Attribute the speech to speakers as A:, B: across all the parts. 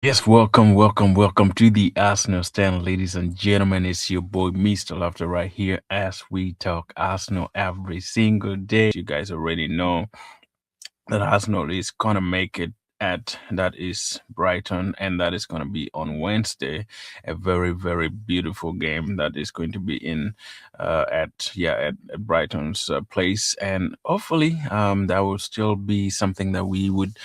A: Yes, welcome to the Arsenal stand, ladies and gentlemen. It's your boy Mr. Laughter right here as we talk Arsenal every single day. You guys already know that Arsenal is gonna make it at that is Brighton, and that is gonna be on Wednesday. A very beautiful game that is going to be in at Brighton's place, and hopefully that will still be something that we would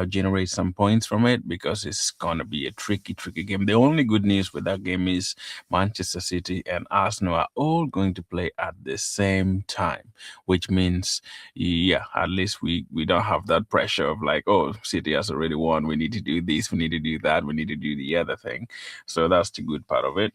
A: generate some points from it because it's gonna be a tricky game. The only good news with that game is Manchester City and Arsenal are all going to play at the same time, which means yeah, at least we don't have that pressure of like, oh, City has already won. We need to do this, we need to do that, we need to do the other thing. So that's the good part of it,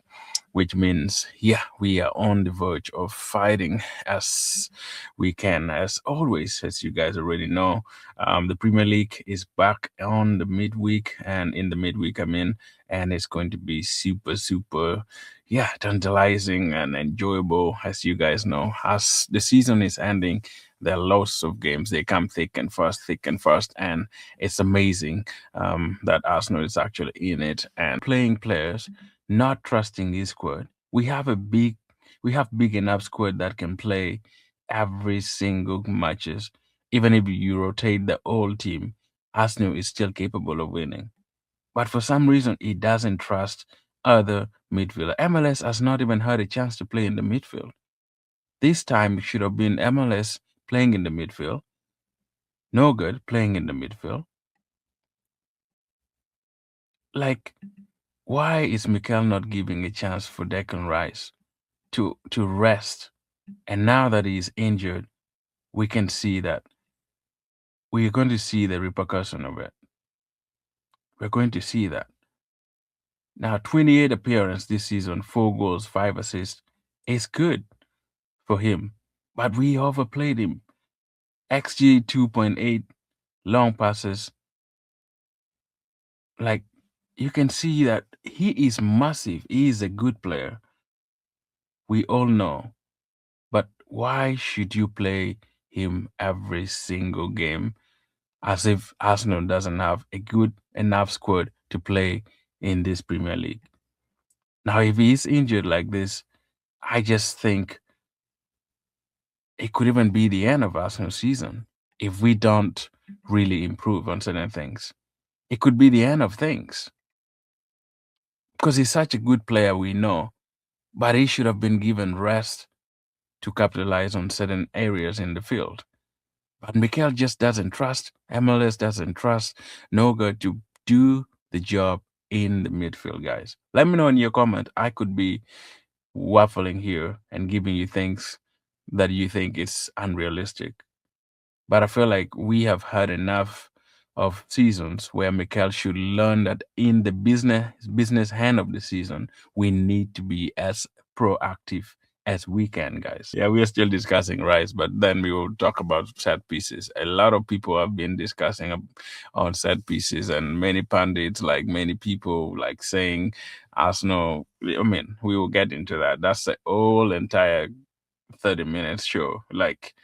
A: which means, yeah, we are on the verge of fighting as we can, as always, as you guys already know. The Premier League is back on the midweek, and in the midweek, I mean, and it's going to be super, yeah, tantalizing and enjoyable, as you guys know. As the season is ending, there are lots of games. They come thick and fast, and it's amazing that Arsenal is actually in it and playing players not trusting this squad. We have big enough squad that can play every single matches. Even if you rotate the whole team, Arsenal is still capable of winning. But for some reason, he doesn't trust other midfielder. MLS has not even had a chance to play in the midfield. This time it should have been MLS playing in the midfield. No good playing in the midfield. Like, why is Mikel not giving a chance for Declan Rice to rest? And now that he's injured, we can see that we're going to see the repercussion of it. We're going to see that. Now, 28 appearances this season, 4 goals, 5 assists is good for him. But we overplayed him. XG 2.8, long passes. Like, you can see that he is massive. He is a good player. We all know. But why should you play him every single game as if Arsenal doesn't have a good enough squad to play in this Premier League? Now, if he's injured like this, I just think it could even be the end of Arsenal's season if we don't really improve on certain things. It could be the end of things because he's such a good player, we know, but he should have been given rest to capitalize on certain areas in the field. But Mikel just doesn't trust, MLS doesn't trust Noga to do the job in the midfield, guys. Let me know in your comment. I could be waffling here and giving you things that you think is unrealistic. But I feel like we have had enough of seasons where Mikel should learn that in the business hand of the season, we need to be as proactive as we can, guys. Yeah, we are still discussing Rice, but then we will talk about set pieces. A lot of people have been discussing on set pieces, and many pundits, like many people, like saying Arsenal. I mean, we will get into that. That's the whole entire 30 minutes show. Like,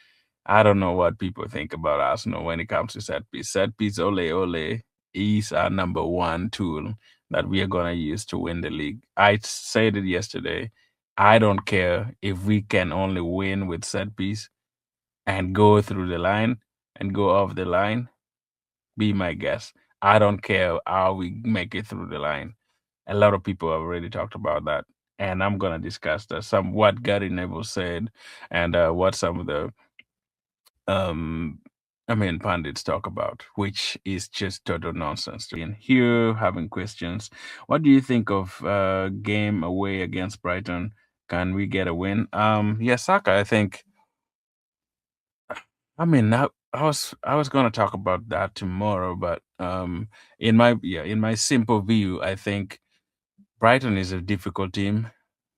A: I don't know what people think about Arsenal when it comes to set piece. Set piece, ole, is our number one tool that we are going to use to win the league. I said it yesterday. I don't care if we can only win with set piece and go through the line and go off the line. Be my guest. I don't care how we make it through the line. A lot of people have already talked about that. And I'm going to discuss that. Some what Gary Neville said and what some of the um pundits talk about, which is just total nonsense to me. And here having questions. What do you think of game away against Brighton? Can we get a win? Yeah, Saka, I think I was gonna talk about that tomorrow, but in my simple view, I think Brighton is a difficult team,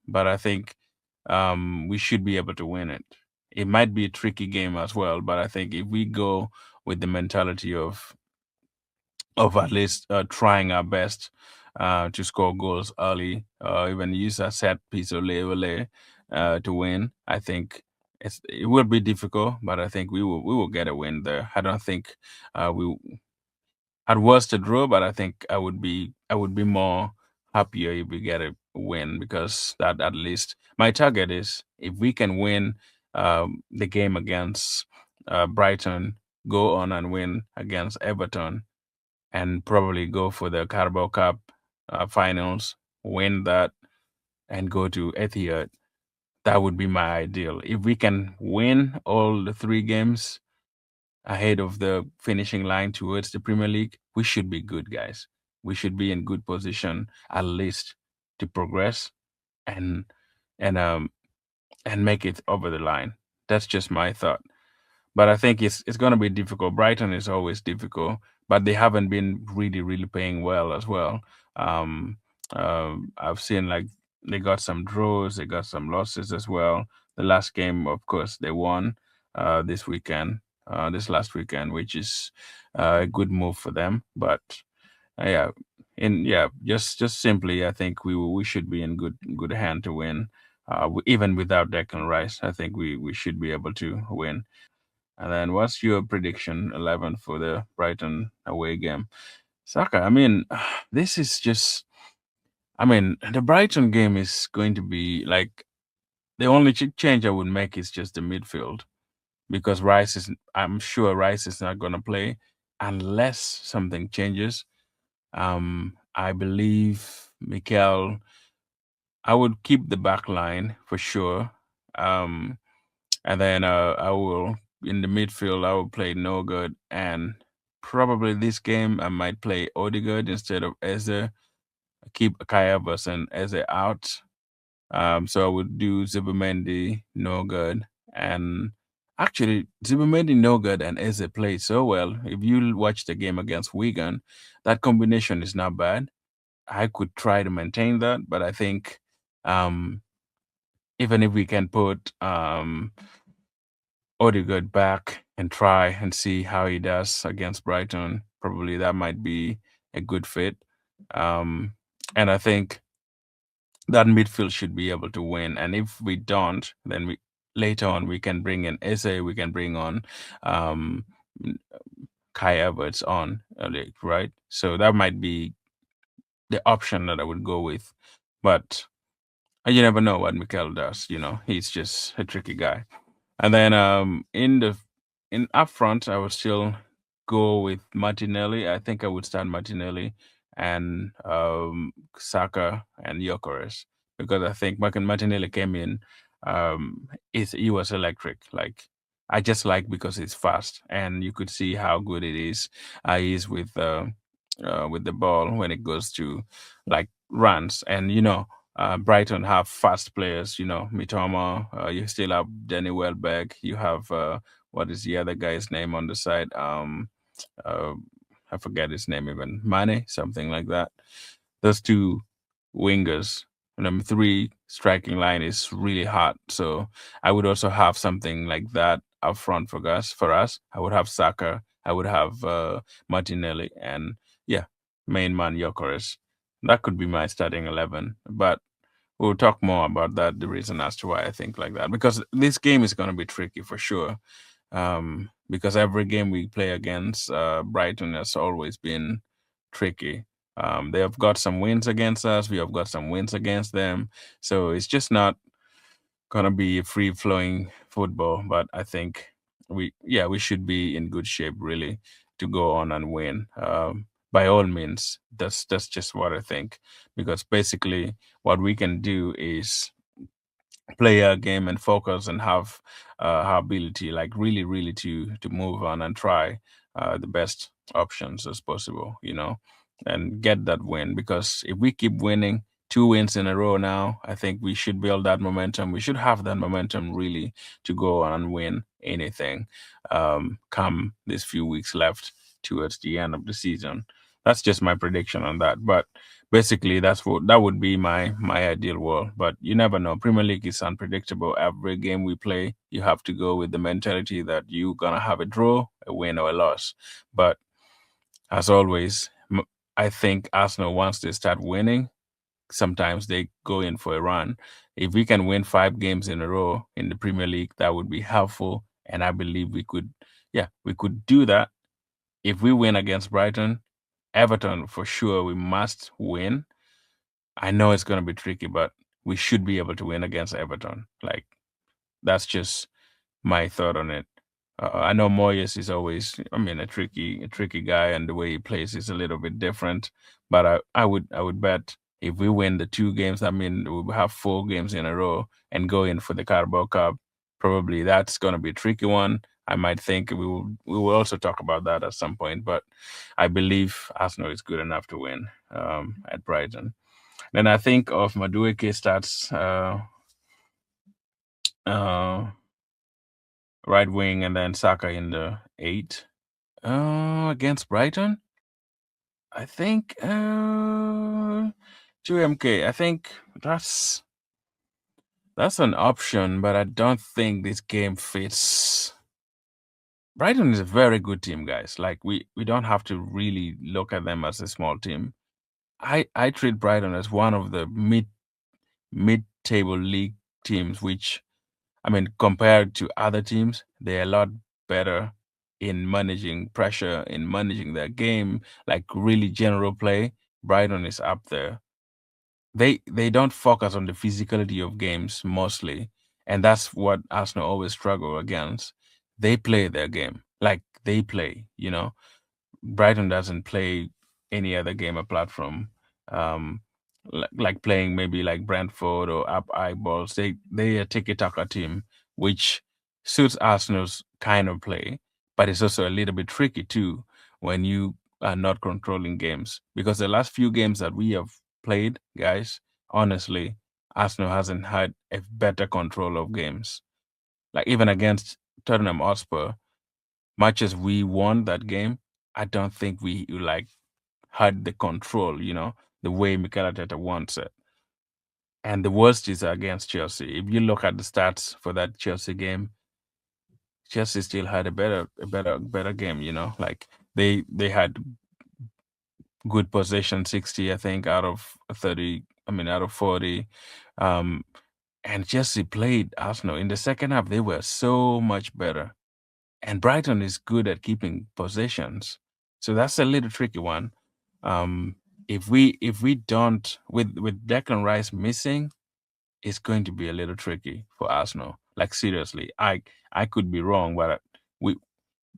A: but I think we should be able to win it. It might be a tricky game as well, but I think if we go with the mentality of at least trying our best to score goals early, even use a set piece or lay to win, I think it will be difficult, but I think we will get a win there. I don't think we At worst a draw, but I think I would be more happier if we get a win, because that at least my target is, if we can win the game against Brighton, go on and win against Everton, and probably go for the Carabao Cup finals, win that, and go to Etihad. That would be my ideal. If we can win all the three games ahead of the finishing line towards the Premier League, we should be good, guys. We should be in good position at least to progress and and um and make it over the line. That's just my thought. But I think it's going to be difficult. Brighton is always difficult, but they haven't been really playing well as well. Um, I've seen like they got some draws, they got some losses as well. The last game, of course, they won this weekend, this last weekend, which is a good move for them. But yeah, just simply, I think we should be in good hand to win. Even without Declan Rice, I think we should be able to win. And then what's your prediction 11 for the Brighton away game? Saka, I mean, this is just, I mean, the Brighton game is going to be like, the only change I would make is just the midfield, because I'm sure Rice is not going to play unless something changes. I believe Mikel, I would keep the back line for sure. Um, And then I will, in the midfield, I will play no good. And probably this game, I might play Odegaard instead of Eze. Keep Kai Havertz and Eze out. So I would do Zubimendi, no good. And actually, Zubimendi, no good, and Eze played so well. If you watch the game against Wigan, that combination is not bad. I could try to maintain that, but I think um, even if we can put Odegaard back and try and see how he does against Brighton, probably that might be a good fit. Um, and I think that midfield should be able to win. And if we don't, then we later on we can bring in Eze, we can bring on um, Kai Havertz on, like, right? So that might be the option that I would go with. But you never know what Mikel does. He's just a tricky guy. And then in up front, I would still go with Martinelli. I think I would start Martinelli and Saka and Gyökeres, because I think Martinelli came in. He was electric. Like, I just like, because it's fast, and you could see how good it is. He is with the ball when it goes to like runs, and Brighton have fast players, Mitoma. You still have Danny Welbeck. You have what is the other guy's name on the side? Uh, I forget his name even. Mane, something like that. Those two wingers. Number three striking line is really hot. So I would also have something like that up front for us. I would have Saka. I would have Martinelli, and yeah, main man Gyökeres. That could be my starting 11. But we'll talk more about that, the reason as to why I think like that. Because this game is going to be tricky for sure. Because every game we play against Brighton has always been tricky. They have got some wins against us. We have got some wins against them. So it's just not gonna be free flowing football. But I think we should be in good shape really to go on and win. By all means, that's just what I think. Because basically, what we can do is play a game and focus and have our ability, like, really to move on and try the best options as possible, and get that win. Because if we keep winning 2 wins in a row now, I think we should build that momentum. We should have that momentum really to go on and win anything come these few weeks left towards the end of the season. That's just my prediction on that. But basically, that would be my ideal world. But you never know. Premier League is unpredictable. Every game we play, you have to go with the mentality that you're gonna have a draw, a win, or a loss. But as always, I think Arsenal, once they start winning, sometimes they go in for a run. If we can win 5 games in a row in the Premier League, that would be helpful. And I believe we could do that. If we win against Brighton, Everton, for sure, we must win. I know it's going to be tricky, but we should be able to win against Everton. Like, that's just my thought on it. I know Moyes is always, I mean, a tricky guy, and the way he plays is a little bit different. But I would bet if we win the two games, I mean, we'll have 4 games in a row and go in for the Carabao Cup. Probably that's going to be a tricky one. I might think we will also talk about that at some point. But I believe Arsenal is good enough to win at Brighton. Then I think of Madueke starts uh, right wing, and then Saka in the 8. Against Brighton, I think 2MK. I think that's an option, but I don't think this game fits. Brighton is a very good team, guys. Like we don't have to really look at them as a small team. I treat Brighton as one of the mid table league teams, which, I mean, compared to other teams, they're a lot better in managing pressure, in managing their game, like really general play. Brighton is up there. They don't focus on the physicality of games mostly, and that's what Arsenal always struggle against. They play their game, like they play, you know. Brighton doesn't play any other game apart from um, like playing maybe like Brentford or up eyeballs. They a tiki taka team, which suits Arsenal's kind of play, but it's also a little bit tricky too when you are not controlling games, because the last few games that we have played, guys, honestly, Arsenal hasn't had a better control of games. Like even against Tottenham Hotspur, much as we won that game, I don't think we like had the control, the way Mikel Arteta wants it. And the worst is against Chelsea. If you look at the stats for that Chelsea game, Chelsea still had a better game. Like they had good possession, 60, I think, out of 30. I mean, out of 40. Um, and Chelsea played Arsenal in the second half. They were so much better. And Brighton is good at keeping possessions, so that's a little tricky one. Um, if we don't, with Declan Rice missing, it's going to be a little tricky for Arsenal. Like seriously, I could be wrong, but we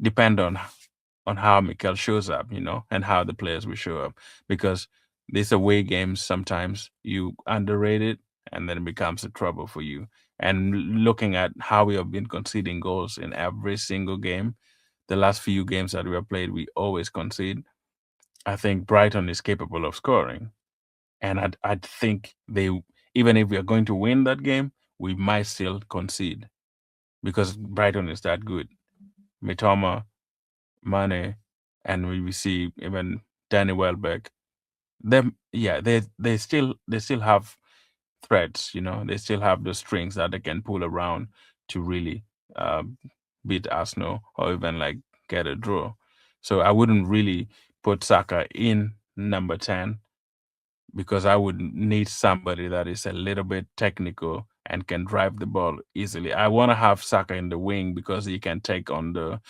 A: depend on how Mikel shows up, and how the players will show up, because these away games sometimes you underrate it, and then it becomes a trouble for you. And looking at how we have been conceding goals in every single game, the last few games that we have played, we always concede. I think Brighton is capable of scoring, and I'd think they, even if we are going to win that game, we might still concede because Brighton is that good. Mitoma, Mane, and we see even Danny Welbeck. Them, yeah, they still have threads. They still have the strings that they can pull around to really uh, beat Arsenal or even like get a draw. So I wouldn't really put Saka in number 10, because I would need somebody that is a little bit technical and can drive the ball easily. I want to have Saka in the wing because he can take on the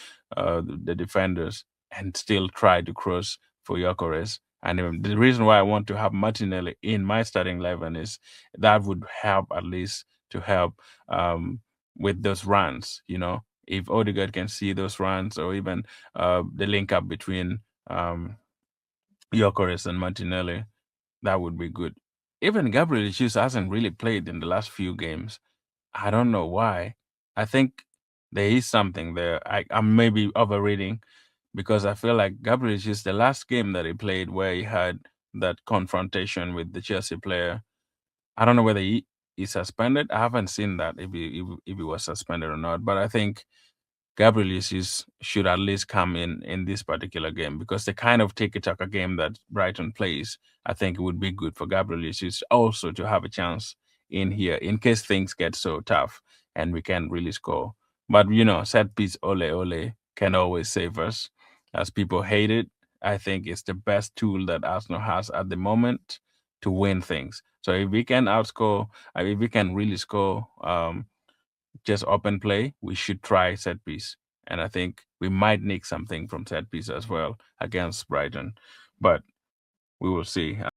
A: defenders and still try to cross for Gyökeres. And the reason why I want to have Martinelli in my starting 11 is that would help, at least to help with those runs. If Odegaard can see those runs, or even the link up between Gyökeres and Martinelli, that would be good. Even Gabriel Jesus hasn't really played in the last few games. I don't know why. I think there is something there. I'm maybe overreading, because I feel like Gabriel Jesus, the last game that he played where he had that confrontation with the Chelsea player, I don't know whether he suspended. I haven't seen that, if he was suspended or not. But I think Gabriel Jesus should at least come in this particular game, because the kind of tiki-taka game that Brighton plays, I think it would be good for Gabriel Jesus also to have a chance in here in case things get so tough and we can't really score. But set piece ole ole can always save us. As people hate it, I think it's the best tool that Arsenal has at the moment to win things. So if we can outscore, if we can really score, just open play, we should try set piece. And I think we might nick something from set piece as well against Brighton. but we will see.